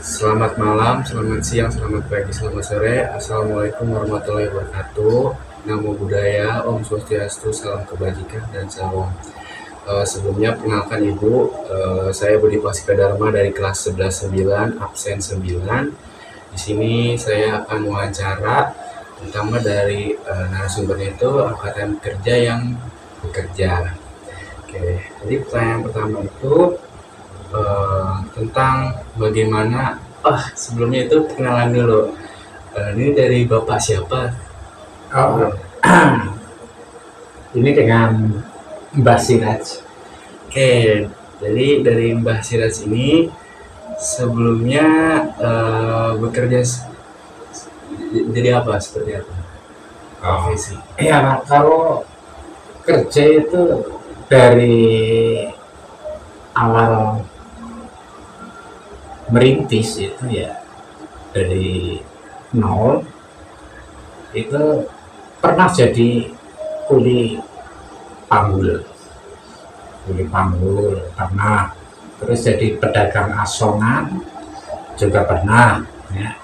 Selamat malam, selamat siang, selamat pagi, selamat sore. Assalamualaikum warahmatullahi wabarakatuh. Namo Buddhaya, Om Swastiastu, salam kebajikan dan salam. Sebelumnya perkenalkan Ibu, saya Budi Pasika Dharma dari kelas 11-9, absen 9. Di sini saya akan wawancara, terutama dari narasumbernya itu angkatan kerja yang bekerja. Oke, jadi pertanyaan pertama itu tentang bagaimana sebelumnya itu perkenalan dulu. Ini dari Bapak siapa? Oh, ini dengan Mbah Siraj. Oke, jadi dari Mbah Siraj ini sebelumnya bekerja jadi apa, seperti apa profesi? Ya, kalau kerja itu dari awal merintis itu ya dari nol itu pernah jadi kuli panggul pernah, terus jadi pedagang asongan juga pernah ya.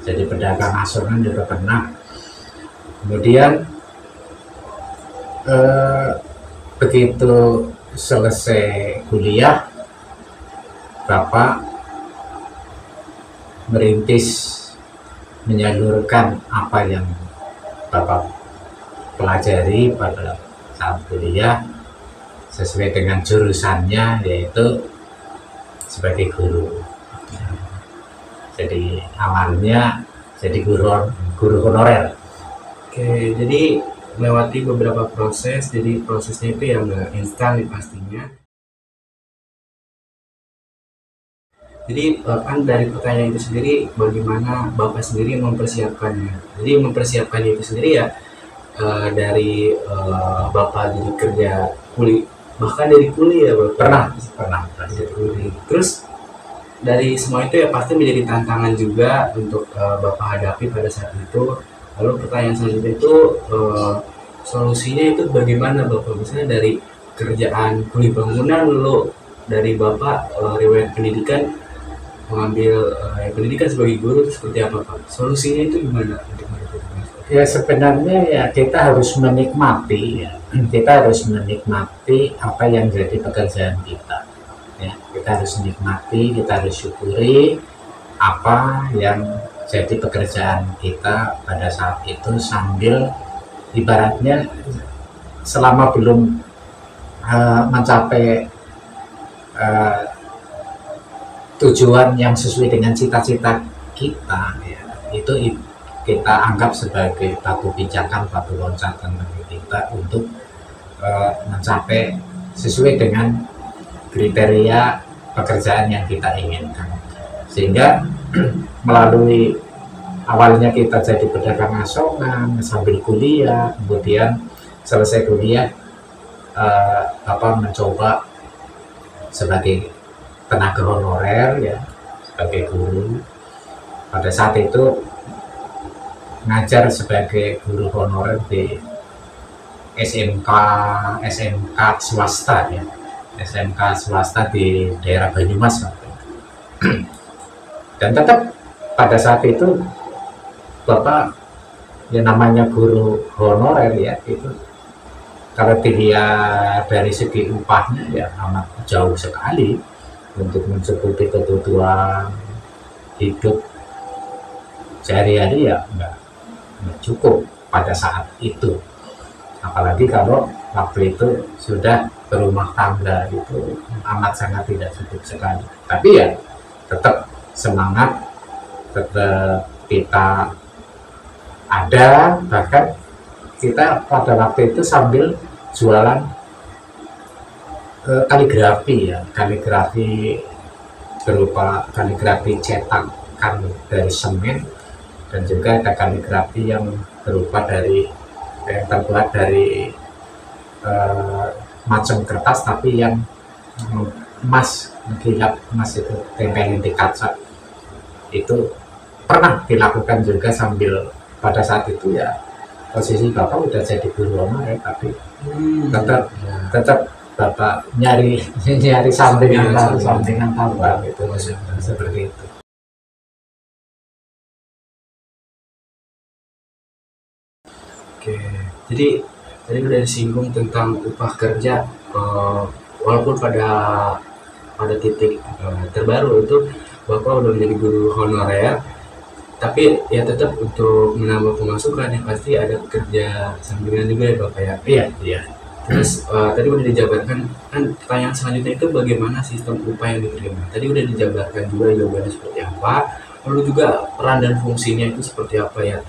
Jadi pedagang asongan juga pernah, kemudian begitu selesai kuliah Bapak merintis menyalurkan apa yang Bapak pelajari pada saat kuliah sesuai dengan jurusannya, yaitu sebagai guru. Jadi awalnya jadi guru honorer. Oke, jadi melewati beberapa proses, jadi prosesnya itu yang nggak instan pastinya. Jadi kan dari pertanyaan itu sendiri, bagaimana Bapak sendiri mempersiapkannya. Jadi mempersiapkannya itu sendiri ya dari Bapak jadi kerja kuli, bahkan dari kuli ya Bapak? Pernah. Jadi kuli. Terus dari semua itu ya pasti menjadi tantangan juga untuk Bapak hadapi pada saat itu. Lalu pertanyaan selanjutnya itu solusinya itu bagaimana Bapak? Misalnya dari kerjaan kuli bangunan, lalu dari Bapak riwayat pendidikan mengambil pendidikan sebagai guru, itu seperti apa Pak? Solusinya itu gimana untuk mendapatkan? Ya sebenarnya ya kita harus menikmati ya. Kita harus menikmati apa yang jadi pekerjaan kita. Ya, kita harus menikmati, kita harus syukuri apa yang jadi pekerjaan kita pada saat itu, sambil ibaratnya selama belum mencapai tujuan yang sesuai dengan cita-cita kita ya, itu kita anggap sebagai batu pijakan, batu loncatan bagi kita untuk mencapai sesuai dengan kriteria pekerjaan yang kita inginkan. Sehingga melalui awalnya kita jadi pedagang asongan sambil kuliah, kemudian selesai kuliah mencoba sebagai tenaga honorer ya, sebagai guru. Pada saat itu ngajar sebagai guru honorer di SMK swasta ya, SMK swasta di daerah Banyumas. Dan tetap pada saat itu Bapak yang namanya guru honorer ya, itu kalau dilihat dari segi upahnya ya amat jauh sekali untuk mencukupi kebutuhan hidup sehari-hari, ya enggak cukup pada saat itu. Apalagi kalau waktu itu sudah berumah tangga, itu amat sangat tidak cukup sekali. Tapi ya tetap semangat, tetap kita ada, bahkan kita pada waktu itu sambil jualan kaligrafi ya, kaligrafi berupa kaligrafi cetakan dari semen, dan juga ada kaligrafi yang berupa dari yang terbuat dari macam kertas tapi yang emas, kilap emas, itu tempelin di kaca. Itu pernah dilakukan juga sambil pada saat itu ya posisi Bapak udah jadi guru honorer, tapi tetap Bapak nyari sampingan tambahan itu, seperti itu. Oke, jadi tadi udah disinggung tentang upah kerja, walaupun pada titik terbaru itu Bapak udah menjadi guru honorer, tapi ya tetap untuk menambah pemasukan yang pasti ada kerja sampingan juga ya Bapak ya. Iya, iya. Terus tadi udah dijabarkan, kan pertanyaan selanjutnya itu bagaimana sistem upah yang diterima. Tadi udah dijabarkan juga jawabannya seperti apa, lalu juga peran dan fungsinya itu seperti apa ya.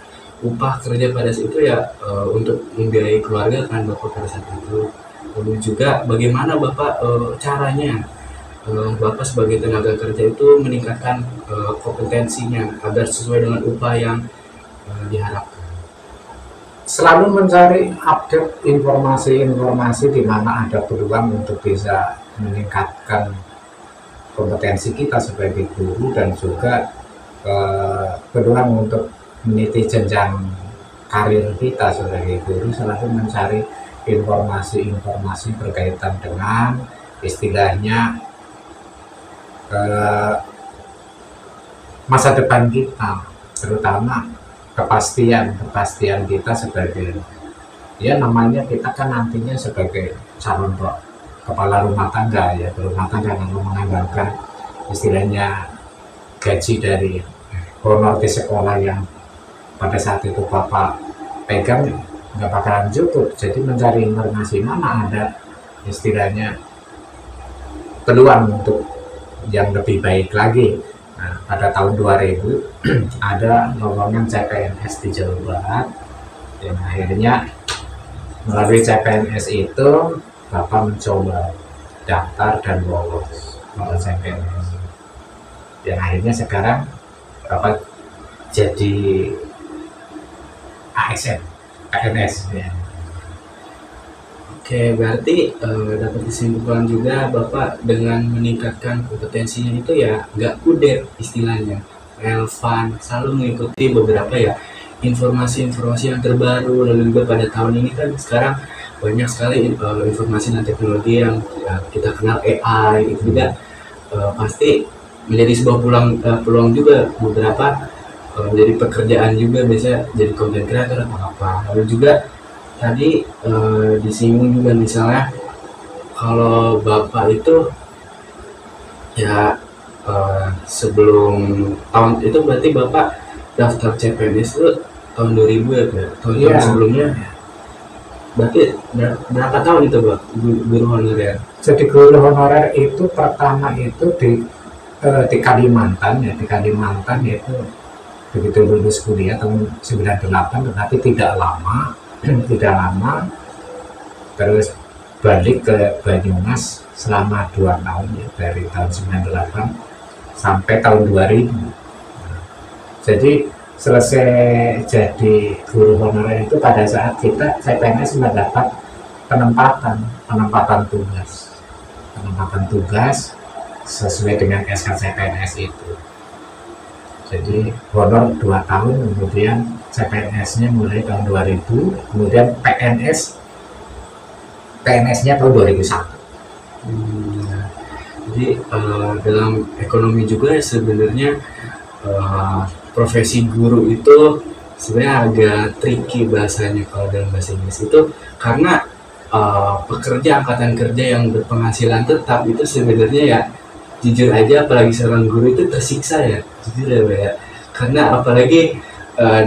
Upah kerja pada saat itu ya untuk membiayai keluarga kan Bapak pada saat itu. Lalu juga bagaimana Bapak caranya Bapak sebagai tenaga kerja itu meningkatkan kompetensinya agar sesuai dengan upah yang diharapkan. Selalu mencari update informasi-informasi di mana ada peluang untuk bisa meningkatkan kompetensi kita sebagai guru, dan juga peluang untuk meniti jenjang karir kita sebagai guru. Selalu mencari informasi-informasi berkaitan dengan istilahnya masa depan kita, terutama kepastian kita sebagai, ya namanya kita kan nantinya sebagai calon kepala rumah tangga ya, rumah tangga yang mengandalkan istilahnya gaji dari honor di sekolah yang pada saat itu Bapak pegang nggak bakalan cukup. Jadi mencari informasi mana ada istilahnya peluang untuk yang lebih baik lagi. Nah, pada tahun 2000 ada lowongan CPNS di Jawa Barat, yang akhirnya melalui CPNS itu Bapak mencoba daftar dan lolos CPNS, yang akhirnya sekarang Bapak jadi ASN PNS ya. Oke, berarti dapat disimpulkan juga Bapak dengan meningkatkan kompetensinya itu ya nggak kudet istilahnya, relevan, selalu mengikuti beberapa ya informasi-informasi yang terbaru. Lalu juga pada tahun ini kan sekarang banyak sekali informasi dan teknologi yang ya, kita kenal AI itu juga pasti menjadi sebuah peluang juga beberapa menjadi pekerjaan juga, biasanya jadi content creator atau apa. Lalu juga tadi disinggung juga misalnya kalau Bapak itu ya sebelum tahun itu berarti Bapak daftar CPNS itu tahun 2000 ya Pak? Tahun sebelumnya berarti berapa tahun itu Pak guru honorer? Jadi guru honorer itu pertama itu di Kalimantan ya, di Kalimantan itu begitu lulus kuliah tahun 98, tetapi tidak lama terus balik ke Banyumas selama 2 tahun ya, dari tahun 98 sampai tahun 2000. Jadi selesai jadi guru honorer itu pada saat kita CPNS mendapat penempatan tugas sesuai dengan SK CPNS itu. Jadi honor 2 tahun, kemudian CPNS-nya mulai tahun 2000, kemudian PNS-nya tahun 2001. Jadi dalam ekonomi juga sebenarnya profesi guru itu sebenarnya agak tricky bahasanya kalau dalam bahasa Inggris itu, karena pekerja angkatan kerja yang berpenghasilan tetap itu sebenarnya ya jujur aja, apalagi seorang guru itu tersiksa ya, jujur ya Pak ya, karena apalagi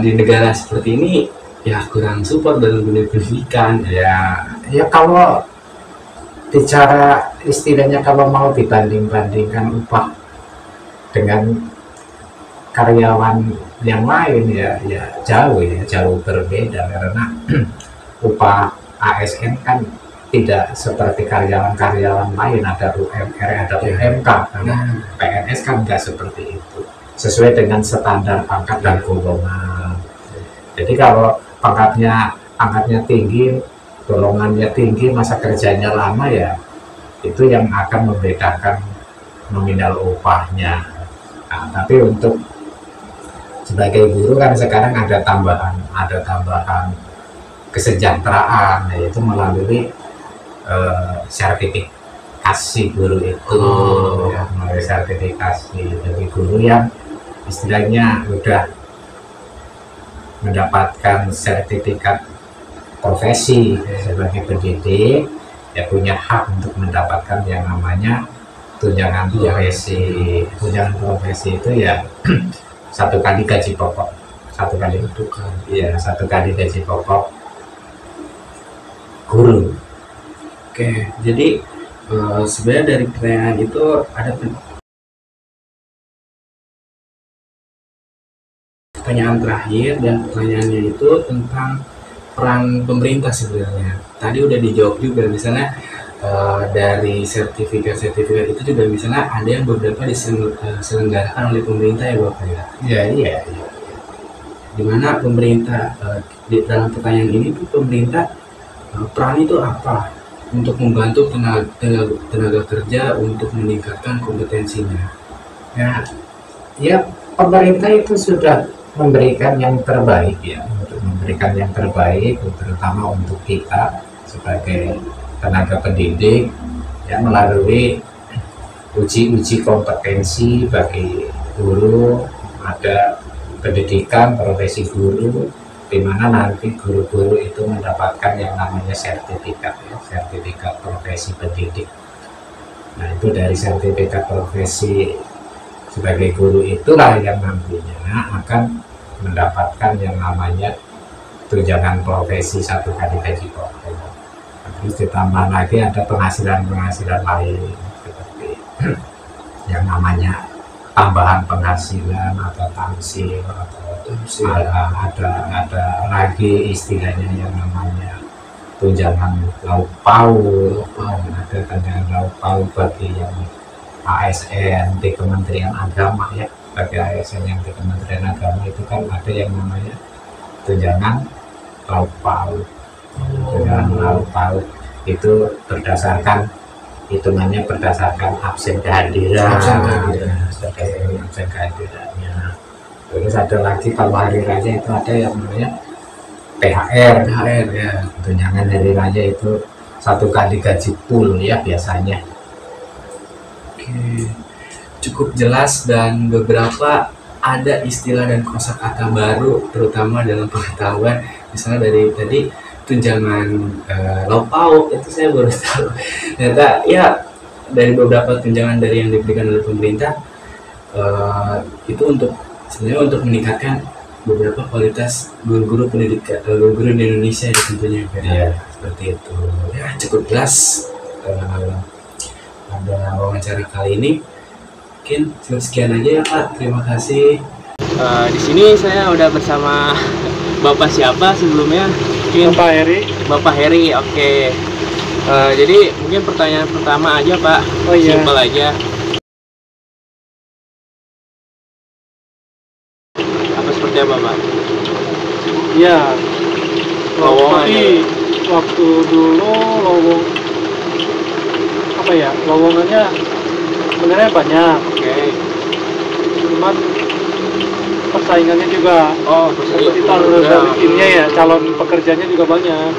di negara seperti ini ya kurang support dalam dunia pendidikan ya kalau bicara istilahnya, kalau mau dibandingkan upah dengan karyawan yang lain ya jauh berbeda, karena upah ASN kan tidak seperti karyawan lain, ada UMR, ada UMK. Karena PNS kan enggak seperti itu, sesuai dengan standar pangkat dan golongan. Jadi kalau pangkatnya tinggi, golongannya tinggi, masa kerjanya lama, ya itu yang akan membedakan nominal upahnya. Nah, tapi untuk sebagai guru kan sekarang ada tambahan kesejahteraan, yaitu melalui sertifikasi guru itu, melalui sertifikasi dari guru yang istilahnya udah mendapatkan sertifikat profesi sebagai pendidik ya punya hak untuk mendapatkan yang namanya tunjangan profesi. Tunjangan profesi itu ya satu kali gaji pokok, satu kali gaji pokok guru. Oke, jadi sebenarnya dari pertanyaan itu ada pertanyaan terakhir, dan pertanyaannya itu tentang peran pemerintah sebenarnya. Tadi udah dijawab juga, misalnya dari sertifikat itu juga misalnya ada yang beberapa diselenggarakan oleh pemerintah ya Bapak ya. Iya. Dimana pemerintah dalam pertanyaan ini tuh pemerintah peran itu apa untuk membantu tenaga kerja untuk meningkatkan kompetensinya? Ya pemerintah itu sudah memberikan yang terbaik ya, untuk memberikan yang terbaik terutama untuk kita sebagai tenaga pendidik ya, melalui uji kompetensi bagi guru, ada pendidikan profesi guru di mana nanti guru-guru itu mendapatkan yang namanya sertifikat ya, sertifikat profesi pendidik. Nah itu dari sertifikat profesi sebagai guru itulah yang nantinya akan mendapatkan yang namanya tunjangan profesi satu kali gaji pokok. Terus ditambah lagi ada penghasilan lain seperti yang namanya tambahan penghasilan atau tamsil atau ada lagi istilahnya yang namanya tunjangan lauk pauk, ada tunjangan lauk pauk bagi yang ASN di Kementerian Agama ya. Bagi ASN yang di Kementerian Agama itu kan ada yang namanya tunjangan lauk pauk. Tunjangan lauk pauk itu berdasarkan hitungannya berdasarkan absen kehadiran. Terus ada lagi kalau hari raya itu ada yang namanya THR ya. Tunjangan hari raya itu satu kali gaji full ya biasanya. Oke, cukup jelas, dan beberapa ada istilah dan kosakata baru terutama dalam pengetahuan. Misalnya dari tadi tunjangan lauk pauk itu saya baru tahu. Ternyata ya dari beberapa tunjangan dari yang diberikan oleh pemerintah itu sebenarnya untuk meningkatkan beberapa kualitas guru-guru pendidikan, guru-guru di Indonesia ya tentunya ya. Seperti itu ya, cukup jelas pada wawancara kali ini. Mungkin sekian aja ya Pak, terima kasih. Di sini saya udah bersama Bapak siapa sebelumnya? Mungkin Bapak Heri. Oke. Jadi mungkin pertanyaan pertama aja Pak, simpel aja. Apa seperti apa Pak? Ya, Lowongan. Waktu dulu lowongannya sebenarnya banyak. Oke. Cuman persaingannya juga. Persaingan. Dari timnya ya, calon pekerjanya juga banyak.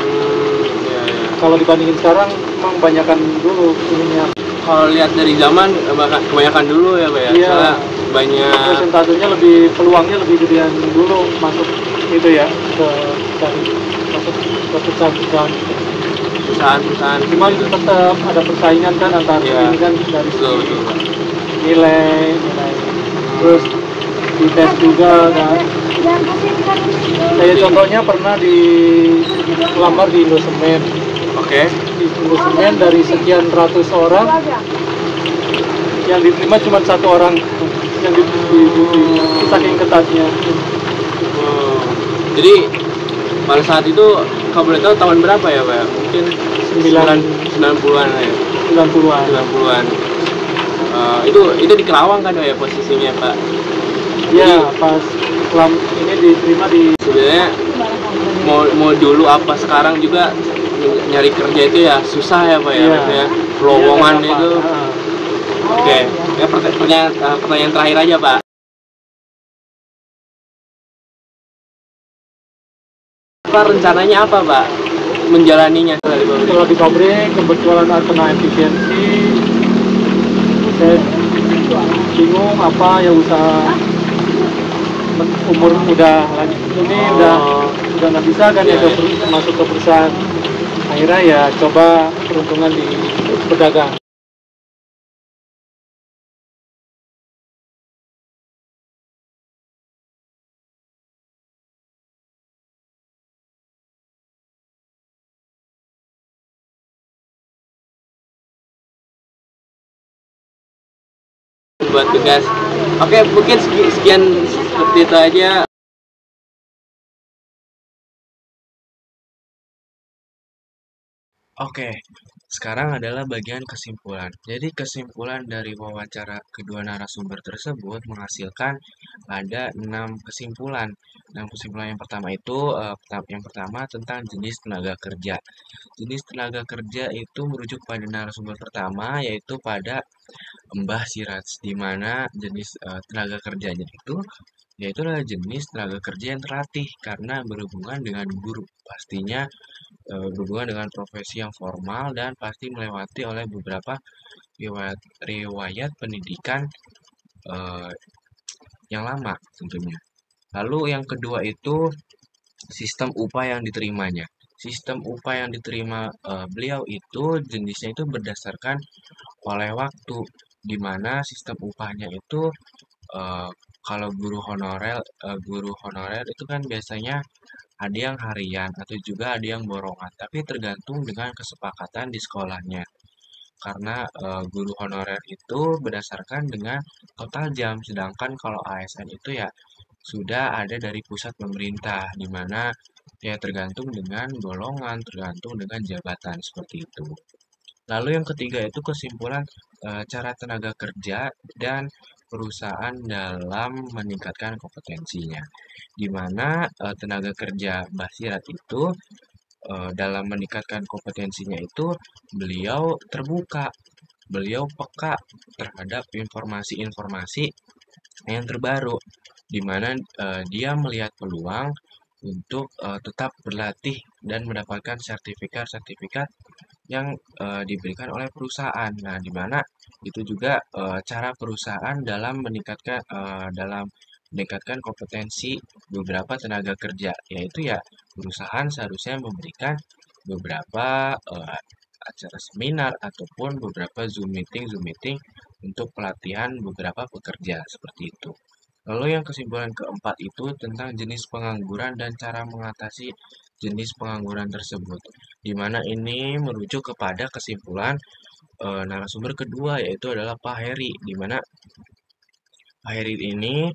Kalau dibandingin sekarang, memang banyakkan dulu ininya. Kalau lihat dari zaman kebanyakan dulu ya Pak ya. Iya. Soalnya banyak Persentasenya peluangnya lebih gedean dulu masuk itu ya, masuk ke perusahaan. Cuman tetap ada persaingan kan antar ini kan dari nilai terus dites juga kan. Kayak contohnya pernah dilamar di Indosemen. Oke. Di Indosemen dari sekian ratus orang yang diterima cuma satu orang yang saking ketatnya. Jadi pada saat itu kalau boleh tahu tahun berapa ya Pak? Mungkin 90-an ya. 90-an. Itu di Kerawang kan ya posisinya Pak? Iya, pas ini diterima di. Sebenarnya mau dulu apa sekarang juga nyari kerja itu ya susah ya Pak ya, Iya. lowongan itu. Oke. Ya pertanyaan terakhir aja Pak. Pak, rencananya apa Pak menjalaninya Setelah di pabrik kebetulan kena efisiensi, saya bingung apa ya usaha. Umur udah lanjut ini udah sudah nggak bisa kan ya masuk ke perusahaan, akhirnya ya coba peruntungan di pedagang. buat tugas. Oke, mungkin sekian seperti itu aja. Oke, sekarang adalah bagian kesimpulan. Jadi kesimpulan dari wawancara kedua narasumber tersebut menghasilkan ada 6 kesimpulan. 6 kesimpulan yang pertama itu, yang pertama tentang jenis tenaga kerja. Jenis tenaga kerja itu merujuk pada narasumber pertama, yaitu pada Mbah Siraj, di mana jenis tenaga kerjanya itu yaitu adalah jenis tenaga kerja yang terlatih karena berhubungan dengan guru. Pastinya berhubungan dengan profesi yang formal dan pasti melewati oleh beberapa riwayat pendidikan eh, yang lama tentunya. Lalu yang kedua itu sistem upah yang diterimanya. Sistem upah yang diterima beliau itu jenisnya itu berdasarkan oleh waktu, di mana sistem upahnya itu eh, kalau guru honorer itu kan biasanya ada yang harian atau juga ada yang borongan, tapi tergantung dengan kesepakatan di sekolahnya. Karena guru honorer itu berdasarkan dengan total jam, sedangkan kalau ASN itu ya sudah ada dari pusat pemerintah, di mana ya tergantung dengan golongan, tergantung dengan jabatan seperti itu. Lalu yang ketiga itu kesimpulan cara tenaga kerja dan perusahaan dalam meningkatkan kompetensinya. Di mana tenaga kerja Basirat itu dalam meningkatkan kompetensinya itu beliau terbuka, beliau peka terhadap informasi-informasi yang terbaru, di mana dia melihat peluang untuk tetap berlatih dan mendapatkan sertifikat-sertifikat yang diberikan oleh perusahaan. Nah, di mana itu juga cara perusahaan dalam meningkatkan kompetensi beberapa tenaga kerja, yaitu ya perusahaan seharusnya memberikan beberapa acara seminar ataupun beberapa Zoom meeting untuk pelatihan beberapa pekerja seperti itu. Lalu yang kesimpulan keempat itu tentang jenis pengangguran dan cara mengatasi jenis pengangguran tersebut, di mana ini merujuk kepada kesimpulan narasumber kedua, yaitu adalah Pak Heri, di mana Pak Heri ini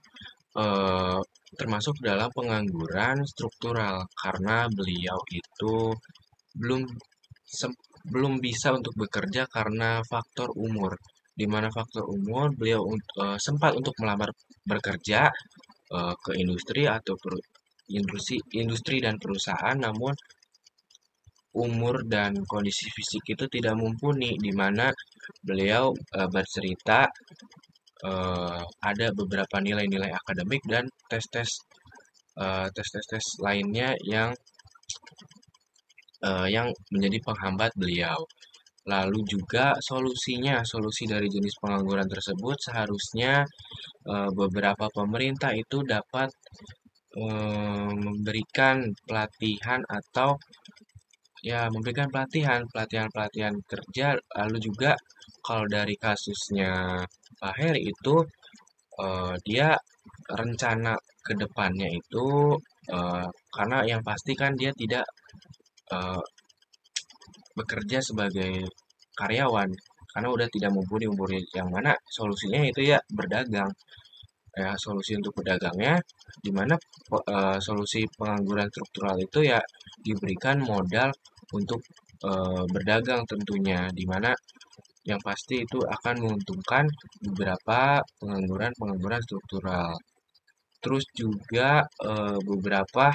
eh, termasuk dalam pengangguran struktural karena beliau itu belum belum bisa untuk bekerja karena faktor umur, di mana faktor umur beliau sempat untuk melamar bekerja ke industri atau industri dan perusahaan, namun umur dan kondisi fisik itu tidak mumpuni, di mana beliau bercerita ada beberapa nilai-nilai akademik dan tes-tes lainnya yang menjadi penghambat beliau. Lalu juga solusi dari jenis pengangguran tersebut seharusnya beberapa pemerintah itu dapat memberikan pelatihan atau ya memberikan pelatihan kerja. Lalu juga kalau dari kasusnya Pak Heri itu dia rencana ke depannya itu karena yang pasti kan dia tidak bekerja sebagai karyawan karena udah tidak mumpuni umur, yang mana solusinya itu ya berdagang. Ya, solusi untuk pedagangnya di mana solusi pengangguran struktural itu ya diberikan modal untuk berdagang tentunya, di mana yang pasti itu akan menguntungkan beberapa pengangguran struktural. Terus juga beberapa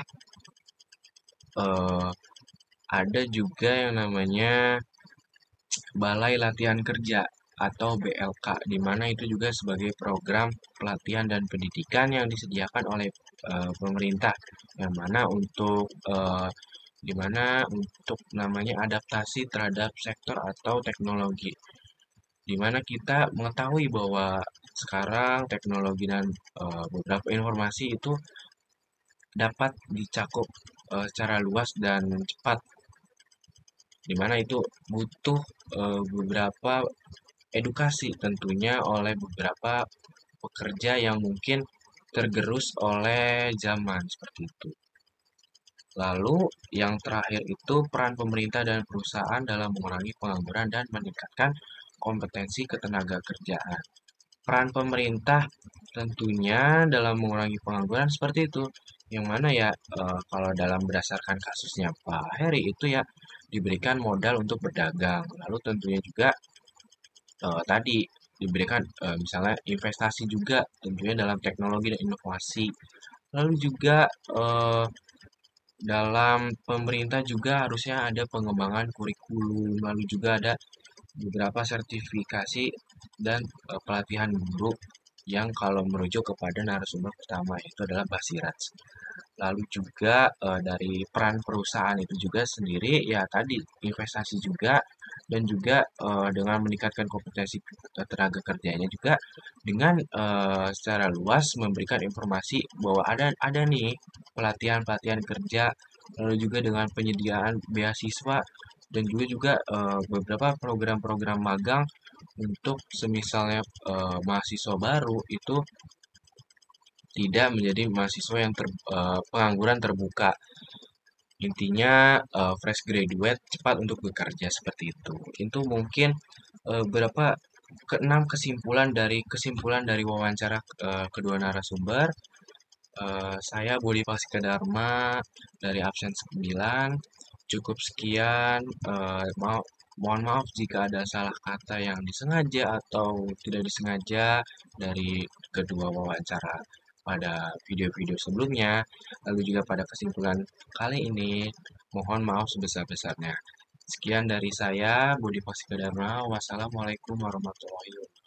ada juga yang namanya Balai Latihan Kerja atau BLK, di mana itu juga sebagai program pelatihan dan pendidikan yang disediakan oleh pemerintah, yang mana untuk namanya adaptasi terhadap sektor atau teknologi, di mana kita mengetahui bahwa sekarang teknologi dan beberapa informasi itu dapat dicakup secara luas dan cepat, dimana itu butuh beberapa edukasi tentunya oleh beberapa pekerja yang mungkin tergerus oleh zaman seperti itu. Lalu yang terakhir itu peran pemerintah dan perusahaan dalam mengurangi pengangguran dan meningkatkan kompetensi ketenaga kerjaan. Peran pemerintah tentunya dalam mengurangi pengangguran seperti itu. Yang mana ya kalau dalam berdasarkan kasusnya Pak Heri itu ya diberikan modal untuk berdagang. Lalu tentunya juga tadi diberikan misalnya investasi juga tentunya dalam teknologi dan inovasi. Lalu juga dalam pemerintah juga harusnya ada pengembangan kurikulum, lalu juga ada beberapa sertifikasi dan pelatihan guru yang kalau merujuk kepada narasumber pertama itu adalah Basiraj. Lalu juga dari peran perusahaan itu juga sendiri ya tadi investasi juga, dan juga dengan meningkatkan kompetensi tenaga kerjanya juga dengan secara luas memberikan informasi bahwa ada nih pelatihan-pelatihan kerja, lalu juga dengan penyediaan beasiswa dan juga beberapa program-program magang untuk semisalnya mahasiswa baru itu tidak menjadi mahasiswa yang pengangguran terbuka. Intinya fresh graduate cepat untuk bekerja seperti itu. Itu mungkin beberapa keenam kesimpulan dari wawancara kedua narasumber. Saya Budi Pasika Dharma dari absen 9. Cukup sekian. Mohon maaf jika ada salah kata yang disengaja atau tidak disengaja dari kedua wawancara pada video-video sebelumnya. Lalu juga pada kesimpulan kali ini, mohon maaf sebesar-besarnya. Sekian dari saya, Budi Pasika Dharma. Wassalamualaikum warahmatullahi wabarakatuh.